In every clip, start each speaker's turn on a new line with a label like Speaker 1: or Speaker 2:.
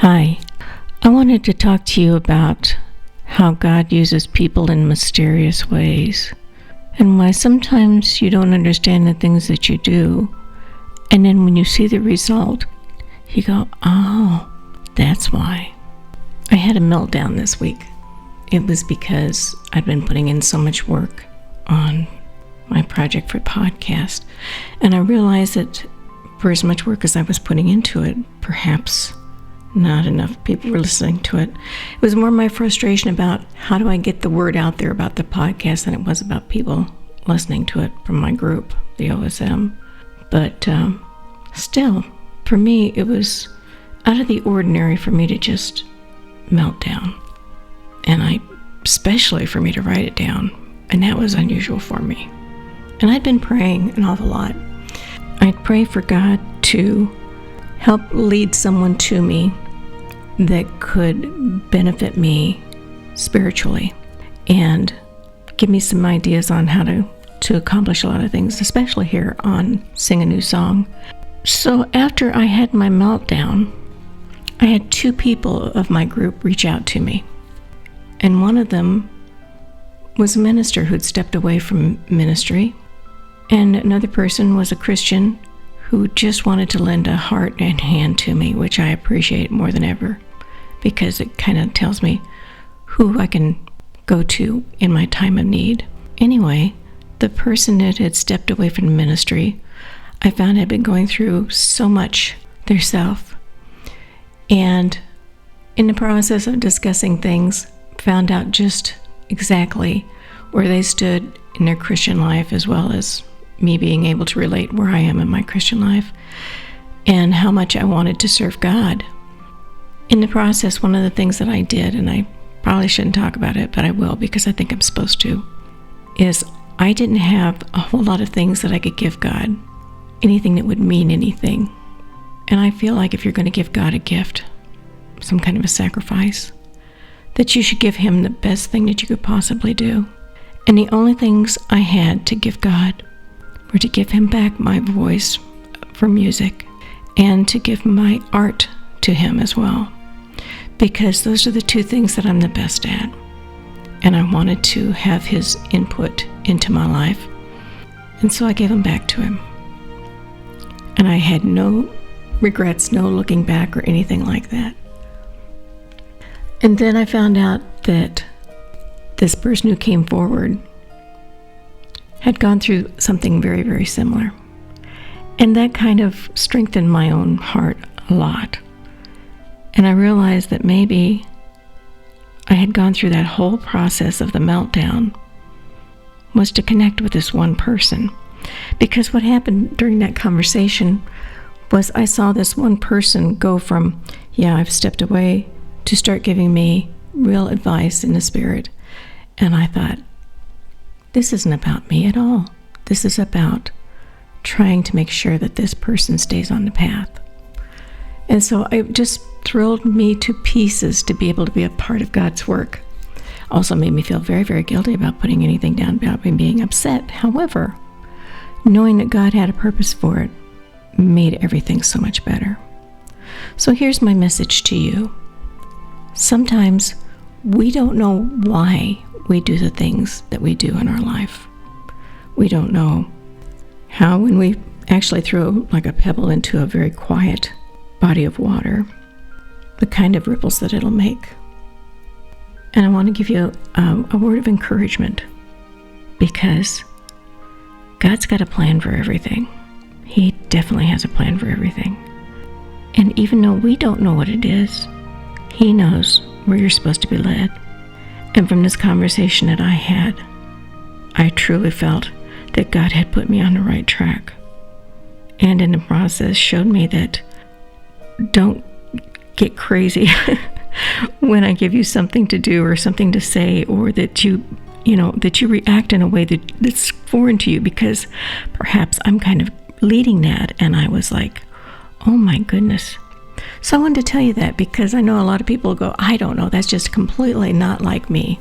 Speaker 1: Hi, I wanted to talk to you about how God uses people in mysterious ways, and why sometimes you don't understand the things that you do, and then when you see the result, you go, oh, that's why. I had a meltdown this week. It was because I'd been putting in so much work on my project for podcast, and I realized that for as much work as I was putting into it, perhaps not enough people were listening to it. It was more my frustration about how do I get the word out there about the podcast than it was about people listening to it from my group, the OSM. But still, for me, it was out of the ordinary for me to just melt down. And especially for me to write it down. And that was unusual for me. And I'd been praying an awful lot. I'd pray for God to help lead someone to me that could benefit me spiritually and give me some ideas on how to accomplish a lot of things, especially here on Sing a New Song. So after I had my meltdown, I had two people of my group reach out to me. And one of them was a minister who'd stepped away from ministry. And another person was a Christian who just wanted to lend a heart and hand to me, which I appreciate more than ever, because it kind of tells me who I can go to in my time of need. Anyway, the person that had stepped away from ministry, I found had been going through so much themselves. And in the process of discussing things, found out just exactly where they stood in their Christian life, as well as me being able to relate where I am in my Christian life, and how much I wanted to serve God. In the process, one of the things that I did, and I probably shouldn't talk about it, but I will because I think I'm supposed to, is I didn't have a whole lot of things that I could give God, anything that would mean anything. And I feel like if you're going to give God a gift, some kind of a sacrifice, that you should give Him the best thing that you could possibly do. And the only things I had to give God were to give Him back my voice for music and to give my art to Him as well, because those are the two things that I'm the best at. And I wanted to have His input into my life, and so I gave them back to Him. And I had no regrets, no looking back or anything like that. And then I found out that this person who came forward had gone through something very, very similar. And that kind of strengthened my own heart a lot. And I realized that maybe I had gone through that whole process of the meltdown was to connect with this one person. Because what happened during that conversation was I saw this one person go from, yeah, I've stepped away, to start giving me real advice in the Spirit. And I thought, this isn't about me at all. This is about trying to make sure that this person stays on the path. And so it just thrilled me to pieces to be able to be a part of God's work. Also made me feel very, very guilty about putting anything down about me being upset. However, knowing that God had a purpose for it made everything so much better. So here's my message to you. Sometimes we don't know why we do the things that we do in our life. We don't know how, when we actually throw like a pebble into a very quiet body of water, the kind of ripples that it'll make. And I want to give you a word of encouragement, because God's got a plan for everything. He definitely has a plan for everything. And even though we don't know what it is, He knows where you're supposed to be led. And from this conversation that I had, I truly felt that God had put me on the right track. And in the process showed me that don't get crazy when I give you something to do or something to say, or that you react in a way that's foreign to you, because perhaps I'm kind of leading that. And I was like, oh my goodness. So I wanted to tell you that, because I know a lot of people go, I don't know, that's just completely not like me.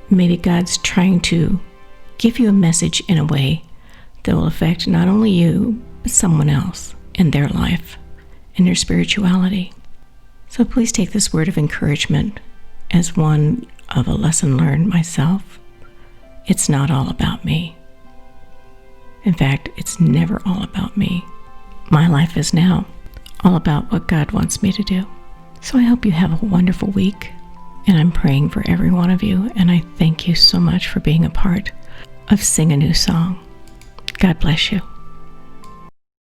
Speaker 1: Maybe God's trying to give you a message in a way that will affect not only you, but someone else in their life, in their spirituality. So please take this word of encouragement as one of a lesson learned myself. It's not all about me. In fact, it's never all about me. My life is now all about what God wants me to do. So I hope you have a wonderful week, and I'm praying for every one of you, and I thank you so much for being a part of Sing a New Song. God bless you.